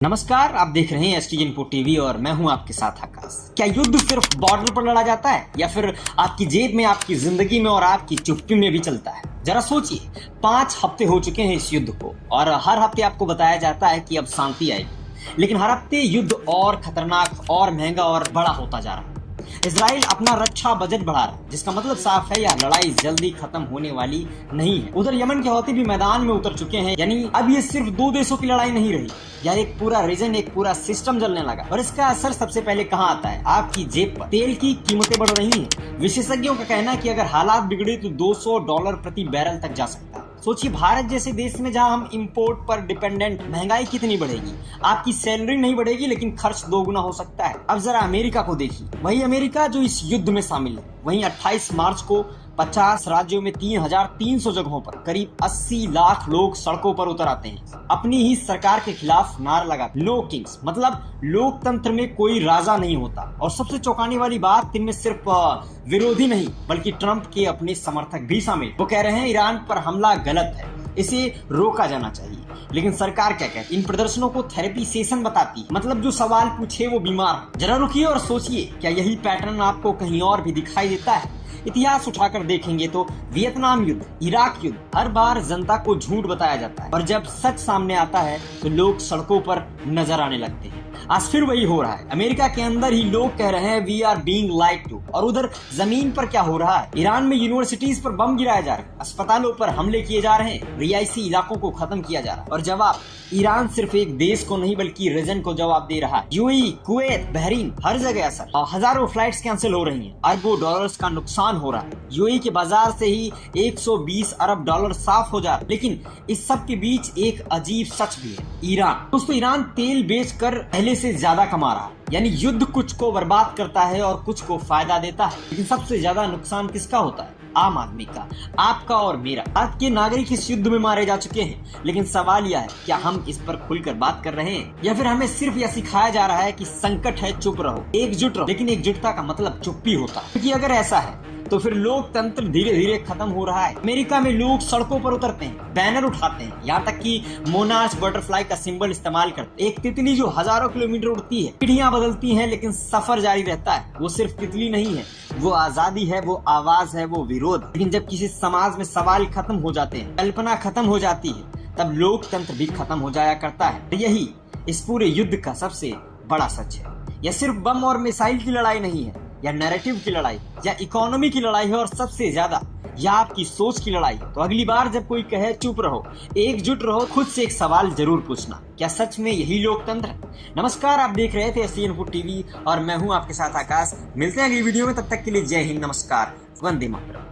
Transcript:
नमस्कार, आप देख रहे हैं एसटी इनपुट टीवी और मैं हूं आपके साथ आकाश। क्या युद्ध सिर्फ बॉर्डर पर लड़ा जाता है या फिर आपकी जेब में, आपकी जिंदगी में और आपकी चुप्पी में भी चलता है? जरा सोचिए, 5 हफ्ते हो चुके हैं इस युद्ध को और हर हफ्ते आपको बताया जाता है कि अब शांति आएगी, लेकिन हर हफ्ते युद्ध और खतरनाक और महंगा और बड़ा होता जा रहा है। इजराइल अपना रक्षा बजट बढ़ा रहा है, जिसका मतलब साफ है, यह लड़ाई जल्दी खत्म होने वाली नहीं है। उधर यमन के हौती भी मैदान में उतर चुके हैं, यानी अब ये सिर्फ 2 देशों की लड़ाई नहीं रही, यह एक पूरा रीजन, एक पूरा सिस्टम जलने लगा। और इसका असर सबसे पहले कहाँ आता है? आपकी जेब पर। तेल की कीमतें बढ़ रही हैं। विशेषज्ञों का कहना है कि अगर हालात बिगड़े तो $200 प्रति बैरल तक जा सकता है। सोचिए, भारत जैसे देश में जहां हम इंपोर्ट पर डिपेंडेंट, महंगाई कितनी बढ़ेगी। आपकी सैलरी नहीं बढ़ेगी लेकिन खर्च 2 गुना हो सकता है। अब जरा अमेरिका को देखिए, वही अमेरिका जो इस युद्ध में शामिल है। वहीं 28 मार्च को 50 राज्यों में 3,300 जगहों पर करीब 80 लाख लोग सड़कों पर उतर आते हैं, अपनी ही सरकार के खिलाफ नारा लगा। नो किंग्स, मतलब लोकतंत्र में कोई राजा नहीं होता। और सबसे चौंकाने वाली बात, इनमें सिर्फ विरोधी नहीं बल्कि ट्रंप के अपने समर्थक भी शामिल। वो कह रहे हैं ईरान पर हमला गलत है, इसे रोका जाना चाहिए। लेकिन सरकार क्या कहती है? इन प्रदर्शनों को थेरेपी सेशन बताती है, मतलब जो सवाल पूछे वो बीमार है। जरा रुकिए और सोचिए, क्या यही पैटर्न आपको कहीं और भी दिखाई देता है? इतिहास उठाकर देखेंगे तो वियतनाम युद्ध, इराक युद्ध, हर बार जनता को झूठ बताया जाता है और जब सच सामने आता है तो लोग सड़कों पर नजर आने लगते हैं। आज फिर वही हो रहा है। अमेरिका के अंदर ही लोग कह रहे हैं we are being lied to, और उधर जमीन पर क्या हो रहा है? ईरान में यूनिवर्सिटीज पर बम गिराए जा रहे हैं, अस्पतालों पर हमले किए जा रहे हैं, रिहायशी इलाकों को खत्म किया जा रहा है। और जवाब, ईरान सिर्फ एक देश को नहीं बल्कि रीजन को जवाब दे रहा है। यूएई, कुवैत, बहरीन, हर जगह असर। हजारों फ्लाइट्स कैंसिल हो रही हैं, अरबों डॉलर्स का नुकसान हो रहा है। यूएई के बाजार से ही $120 अरब साफ हो जा रहा है। लेकिन इस सब के बीच एक अजीब सच भी है, ईरान। दोस्तों, ईरान तेल बेचकर पहले से ज्यादा कमा रहा है। यानी युद्ध कुछ को बर्बाद करता है और कुछ को फायदा देता है। लेकिन सबसे ज्यादा नुकसान किसका होता है? आम आदमी का, आपका और मेरा। आज के नागरिक इस युद्ध में मारे जा चुके हैं, लेकिन सवाल यह है, क्या हम इस पर खुलकर बात कर रहे हैं या फिर हमें सिर्फ यह सिखाया जा रहा है कि संकट है, चुप रहो, एकजुट रहो। लेकिन एकजुटता का मतलब चुप्पी होता है, क्योंकि अगर ऐसा है तो फिर लोकतंत्र धीरे धीरे खत्म हो रहा है। अमेरिका में लोग सड़कों पर उतरते हैं, बैनर उठाते हैं, यहाँ तक कि मोनार्च बटरफ्लाई का सिंबल इस्तेमाल करते हैं। एक तितली जो हजारों किलोमीटर उड़ती है, पीढ़ियां बदलती हैं लेकिन सफर जारी रहता है। वो सिर्फ तितली नहीं है, वो आजादी है, वो आवाज है, वो विरोध। लेकिन जब किसी समाज में सवाल खत्म हो जाते हैं, कल्पना खत्म हो जाती है, तब लोकतंत्र भी खत्म हो जाया करता है। यही इस पूरे युद्ध का सबसे बड़ा सच है। यह सिर्फ बम और मिसाइल की लड़ाई नहीं है, या नैरेटिव की लड़ाई, या इकोनॉमी की लड़ाई है, और सबसे ज्यादा या आपकी सोच की लड़ाई। तो अगली बार जब कोई कहे चुप रहो, एकजुट रहो, खुद से एक सवाल जरूर पूछना, क्या सच में यही लोकतंत्र है? नमस्कार, आप देख रहे थे एसटी इनपुट टीवी और मैं हूं आपके साथ आकाश। मिलते हैं अगली वीडियो में, तब तक के लिए जय हिंद, नमस्कार, वंदे मातरम।